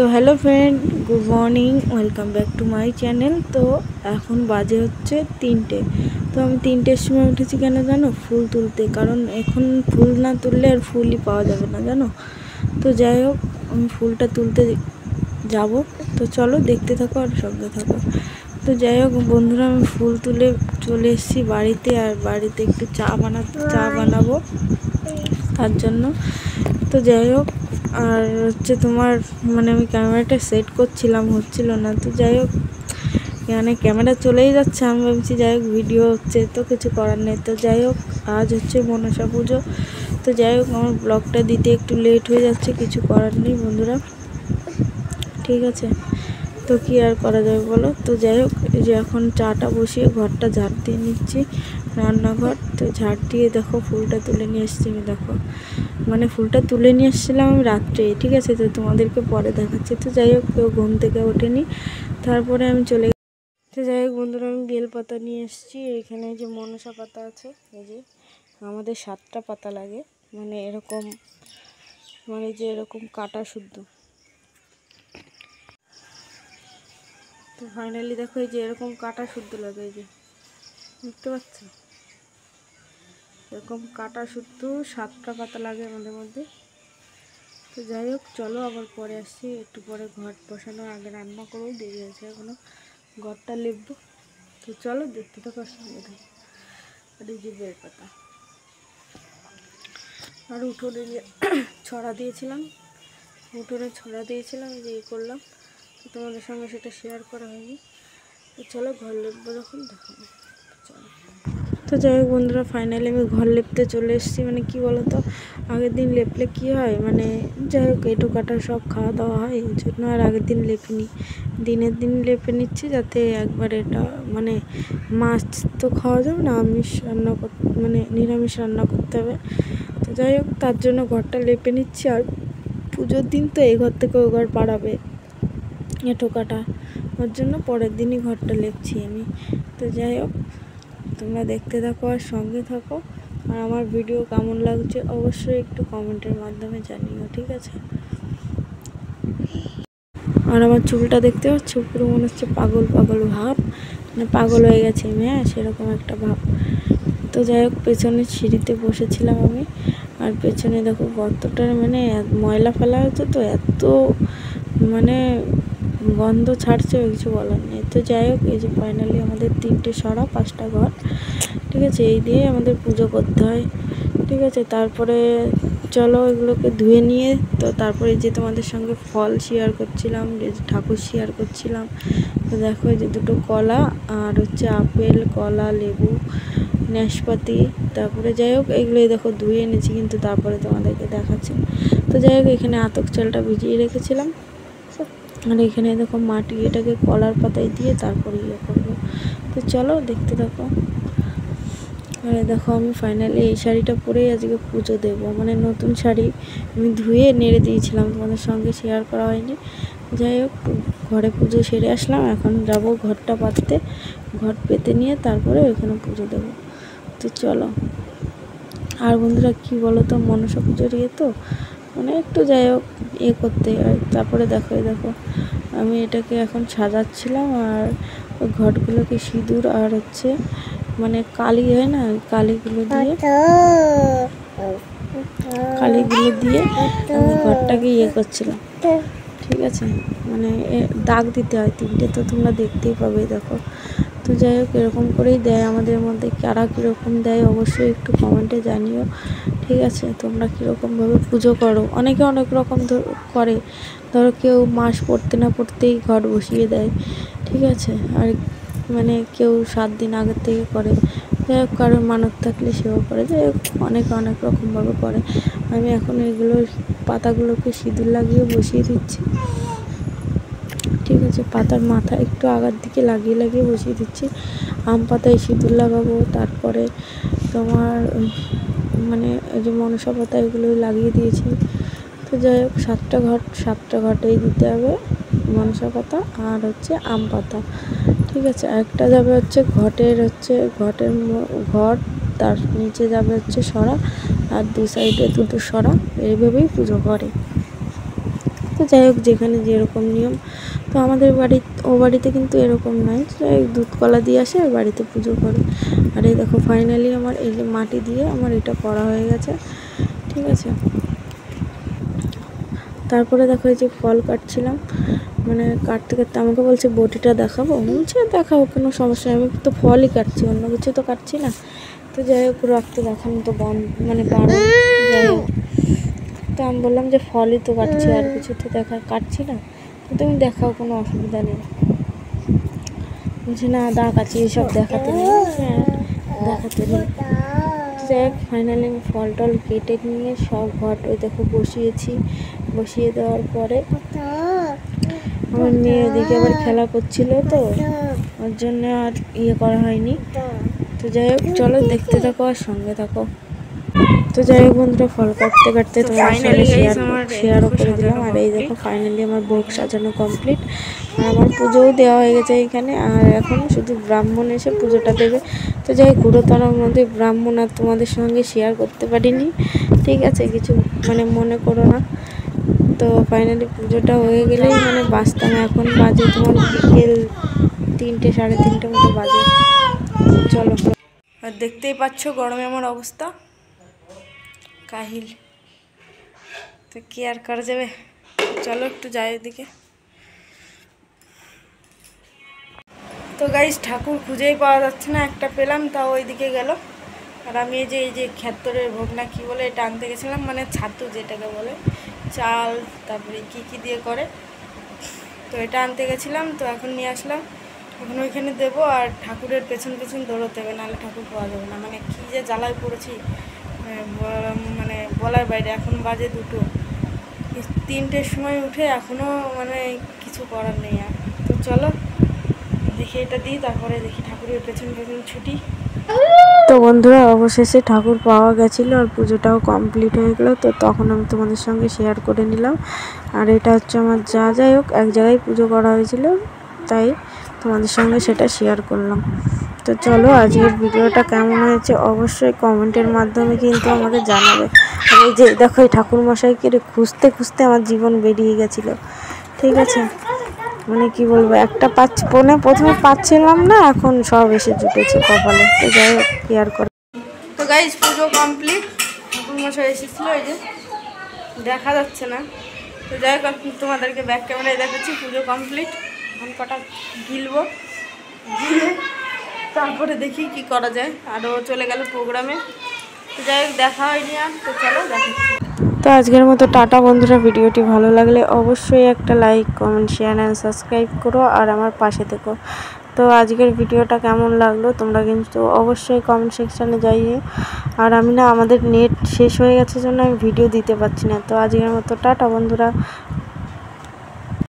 তো hello friend, good morning, welcome back to my channel. তো এখন বাজে হচ্ছে 3টে। তো আমি 3টের সময় উঠেছি কেন জানো? ফুল তুলতে, কারণ এখন ফুল না তুললে আর ফুলই পাওয়া যাবে না জানো। তো যাই হোক, আমি ফুলটা তুলতে যাব। তো চলো দেখতে থাকো আর সঙ্গে থাকো। তো যাই হোক বন্ধুরা, আমি ফুল তুলে চলে এসেছি বাড়িতে, আর বাড়িতে একটু চা বানাবো তার জন্য। তো যাই হোক, আর হচ্ছে তোমার আমি ক্যামেরাটা সেট করছিলাম, হচ্ছিল না। তো যাই হোক, এখানে ক্যামেরা চলেই যাচ্ছে, আমি ভাবছি যাই হোক ভিডিও হচ্ছে, তো কিছু করার নেই। তো যাই হোক, আজ হচ্ছে মনসা পুজো। তো যাই হোক, আমার ব্লগটা দিতে একটু লেট হয়ে যাচ্ছে, কিছু করার নেই বন্ধুরা, ঠিক আছে। তো কি আর করা যাবে বলো। তো যাই হোক, এই যে এখন চাটা বসিয়ে ঘরটা ঝাড় দিয়ে নিচ্ছি, রান্নাঘর। তো ঝাড় দিয়ে দেখো ফুলটা তুলে নিয়ে এসেছি। দেখো ফুলটা তুলে নিয়ে এসেছিলাম আমি রাত্রে, ঠিক আছে। তো তোমাদেরকে পরে দেখাচ্ছি। তো যাই হোক, কেউ ঘুম থেকে ওঠেনি, তারপরে আমি চলে গেছি। তো যাই হোক বন্ধুরা, আমি বেলপাতা নিয়ে এসেছি। এখানে যে মনসা পাতা আছে, এই যে আমাদের 7টা পাতা লাগে, এরকম যে এরকম কাটা শুদ্ধ। তো ফাইনালি দেখো, এই যে এরকম কাটা শুদ্ধ লাগে, এই যে দেখতে পাচ্ছ, এরকম কাটা শুদ্ধ 7টা পাতা লাগে আমাদের মধ্যে। তো যাই হোক, চলো আবার পরে আসছি, একটু পরে ঘর বসানোর আগে রান্না করবো, দেরি হয়েছে এখনো, ঘরটা লিখবো। তো চলো দেখতে থাকো, সঙ্গে থাকো। আর এই যে বেলপাতা, আর উঠোনে যে ছড়া দিয়েছিলাম, যে করলাম, তো তোমাদের সঙ্গে সেটা শেয়ার করা হয়নি। তো চলো ঘর লিখবো যখন দেখাবো, চলো। তো যাই হোক বন্ধুরা, ফাইনালি আমি ঘর লেপতে চলে এসেছি। কি বলো তো, আগের দিন লেপলে কি হয়, যাই হোক এঁটো কাটা সব খাওয়া দাওয়া হয়, এই জন্য আর আগের দিন লেপিনি। দিনের দিন লেপে নিচ্ছি, যাতে একবার এটা মাছ তো খাওয়া যাবে না, নিরামিষ রান্না করতে হবে। তো যাই হোক, তার জন্য ঘরটা লেপে নিচ্ছি। আর পুজোর দিন তো এই ঘর থেকে ওই ঘর পাড়াবে এঁটো কাটা, ওর জন্য পরের দিনই ঘরটা লেপছি আমি। তো যাই হোক, তোমরা দেখতে থাকো আর সঙ্গে থাকো। আর আমার ভিডিও কেমন লাগছে অবশ্যই একটু কমেন্টের মাধ্যমে জানিও, ঠিক আছে। আর আমার চুলটা দেখতে পাচ্ছ, পুরো মনে হচ্ছে পাগল পাগল ভাব, পাগল হয়ে গেছে আমি, সেরকম একটা ভাব। তো যাই হোক, পেছনের সিঁড়িতে বসেছিলাম আমি, আর পেছনে দেখো গর্তটার ময়লা ফেলা হয়েছে, তো এত গন্ধ ছাড়ছে, কিছু বলার নেই। তো যাই হোক, এই যে ফাইনালি আমাদের 3টে সরা 5টা ঘর, ঠিক আছে। এই দিয়ে আমাদের পুজো করতে হয়, ঠিক আছে। তারপরে চলো এগুলোকে ধুয়ে নিয়ে, তো তারপরে যে তোমাদের সঙ্গে ফল শেয়ার করছিলাম, যে ঠাকুর শেয়ার করছিলাম। তো দেখো, এই যে 2টো কলা, আর হচ্ছে আপেল, কলা, লেবু, নাশপাতি। তারপরে যাই হোক, এগুলোই দেখো ধুয়ে এনেছি, কিন্তু তারপরে তোমাদেরকে দেখাচ্ছি। তো যাই হোক, এখানে আতপ চালটা ভিজিয়ে রেখেছিলাম, আর এখানে দেখো মাটি, এটাকে কলার পাতায় দিয়ে তারপরে করবো। তো চলো দেখতে থাকো। আর দেখো, আমি ফাইনালি এই শাড়িটা পরেই আজকে পুজো দেবো, নতুন শাড়ি আমি ধুয়ে নেড়ে দিয়েছিলাম, তোমাদের সঙ্গে শেয়ার করা হয়নি। যাই হোক, ঘরে পুজো সেরে আসলাম, এখন যাব ঘরটা পাততে, ঘর পেতে নিয়ে তারপরে ওইখানে পুজো দেবো। তো চলো। আর বন্ধুরা, কি বলো তো, মনসা পুজোর তো একটু যাই হোক করতে হয়। তারপরে দেখো আমি এটাকে এখন সাজাচ্ছিলাম, আর ওই ঘটগুলোকে সিঁদুর আর হচ্ছে কালি হয় না, কালিগুলো দিয়ে আমি ঘরটাকে করছিলাম, ঠিক আছে। দাগ দিতে হয় 3টে, তো তোমরা দেখতেই পাবে, দেখো। তো যাই হোক, এরকম করেই দেয় আমাদের মধ্যে, কারা কীরকম দেয় অবশ্যই একটু কমেন্টে জানিও, ঠিক আছে। তোমরা কীরকমভাবে পুজো করো, অনেকে অনেক রকম করে, ধরো কেউ মাস পড়তে না পড়তেই ঘট বসিয়ে দেয়, ঠিক আছে। আর কেউ 7 দিন আগের থেকে করে, যাই হোক কারোর মানত থাকলে সেও করে, যাই হোক অনেকে অনেক রকমভাবে করে। আমি এখন এইগুলোর পাতাগুলোকে সিঁদুর লাগিয়ে বসিয়ে দিচ্ছি, ঠিক আছে। পাতার মাথা একটু আগার দিকে লাগিয়ে বসিয়ে দিচ্ছি। আম পাতায় সিঁদুর লাগাবো, তারপরে তোমার এই যে মনসা পাতা, এগুলো লাগিয়ে দিয়েছি। তো যাই হোক, 7টা ঘটেই দিতে হবে মনসা পাতা, আর হচ্ছে আম পাতা, ঠিক আছে। একটা যাবে হচ্ছে ঘট, তার নিচে যাবে হচ্ছে সরা, আর 2 সাইডে 2টো সরা, এইভাবেই পুজো করে। তো যাই হোক যেখানে যেরকম নিয়ম। তো আমাদের বাড়িতে কিন্তু এরকম নয়, দুধ কলা দিয়ে আসে আর বাড়িতে পুজো করে। আর এই দেখো ফাইনালি আমার এই যে মাটি দিয়ে আমার এটা করা হয়ে গেছে, ঠিক আছে। তারপরে দেখো এই যে ফল কাটছিলাম, মানে কাটতে কাটতে আমাকে বলছে বটিটা দেখাবো, বলছে দেখাবো, কোনো সমস্যা নেই, আমি তো ফলই কাটছি, অন্য কিছু তো কাটছি না। তো যাই হোক রক্ত দেখানো তো মানে বারণ, যাই হোক। তো আমি বললাম যে ফলই তো কাটছি, আর কিছু তো কাটছি না, তো তুমি দেখাও, কোনো অসুবিধা নেই। বলছে না দাগ আছে, এইসব দেখাতে নেই। হ্যাঁ দেখাতে নেই। যাই হোক ফাইনালি আমি ফল টল কেটে নিয়ে সব ঘট ওই দেখো বসিয়েছি। বসিয়ে দেওয়ার পরে আমার মেয়ে ওদিকে আবার খেলা করছিল, তো ওর জন্য আর করা হয়নি। তো যাই হোক চলো দেখতে থাকো আর সঙ্গে থাকো। তো যাই হোক বন্ধুরা, ফল কাটতে কাটতে তোমার সঙ্গে শেয়ারও করে দিলাম। আর এই দেখো ফাইনালি আমার ভোগ সাজানো কমপ্লিট, আর আমার পুজোও দেওয়া হয়ে গেছে এইখানে। আর এখন শুধু ব্রাহ্মণ এসে পুজোটা দেবে। তো যাই গুরুতরার মধ্যে ব্রাহ্মণ আর তোমাদের সঙ্গে শেয়ার করতে পারিনি, ঠিক আছে, কিছু মানে মনে করো না। তো ফাইনালি পুজোটা হয়ে গেলেই মানে বাঁচতাম। এখন বাজে তোমার বিকেল 3টে 3:30 মতো বাজে। চলো, আর দেখতেই পাচ্ছ গরমে আমার অবস্থা কাহিল, তো কি আর করা যাবে। চলো একটু যাই ওদিকে। তো গাইস ঠাকুর খুঁজেই পাওয়া যাচ্ছে না, একটা পেলাম, তাও ওইদিকে গেল। আর আমি এই যে ক্ষেত্রের ভোগ না কি বলে এটা আনতে গেছিলাম, মানে ছাতু যেটাকে বলে, চাল তারপরে কি দিয়ে করে, তো এটা আনতে গেছিলাম। তো এখন নিয়ে আসলাম, এখন ওইখানে দেবো। আর ঠাকুরের পেছন পেছন দৌড়োতে হবে, নাহলে ঠাকুর পাওয়া যাবে না। মানে কী যে জ্বালায় পড়েছি, মানে বলার বাইরে। এখন বাজে 2টো, 3টের সময় উঠে এখনও মানে কিছু করার নেই আর। তো চলো দেখি এটা দিই, তারপরে দেখি ঠাকুরের পেছন পেছন ছুটি। তো বন্ধুরা অবশেষে ঠাকুর পাওয়া গেছিলো আর পুজোটাও কমপ্লিট হয়ে গেলো। তো তখন আমি তোমাদের সঙ্গে শেয়ার করে নিলাম। আর এটা হচ্ছে আমার যাই হোক এক জায়গায় পুজো করা হয়েছিল, তাই তোমাদের সঙ্গে সেটা শেয়ার করলাম। তো চলো আজকের ভিডিওটা কেমন হয়েছে অবশ্যই কমেন্টের মাধ্যমে কিন্তু আমাকে জানাবে। আর এই যে দেখো এই ঠাকুরমশাইকে খুঁজতে খুঁজতে আমার জীবন বেরিয়ে গেছিলো, ঠিক আছে। মানে কি বলবো, একটা প্রথমে পাচ্ছিলাম না, এখন সব এসে জুটেছে কপালে। তো যাই হোক কি আর করে। তো গাইস পুজো কমপ্লিট, ঠাকুরমশাই এসেছিল, এই যে দেখা যাচ্ছে না। তো যাই হোক তোমাদেরকে ব্যাক ক্যামেরায় দেখাচ্ছি, পুজো কমপ্লিট। এখন কটা গিলবো, গিলে তারপরে দেখি কি করা যায়। আরও চলে গেল প্রোগ্রামে। তো যাই হোক দেখা হয়নি আর, তো চলো দেখাচ্ছি। তো আজকের মতো টাটা বন্ধুরা, ভিডিওটি ভালো লাগলে অবশ্যই একটা like comment share and subscribe করো আর আমার পাশে থেকো। তো আজকের ভিডিওটা কেমন লাগলো তোমরা কিন্তু অবশ্যই কমেন্ট সেকশানে যাইয়ে। আর আমি না আমাদের নেট শেষ হয়ে গেছে জন্য আমি ভিডিও দিতে পারছি না। তো আজকের মতো টাটা বন্ধুরা,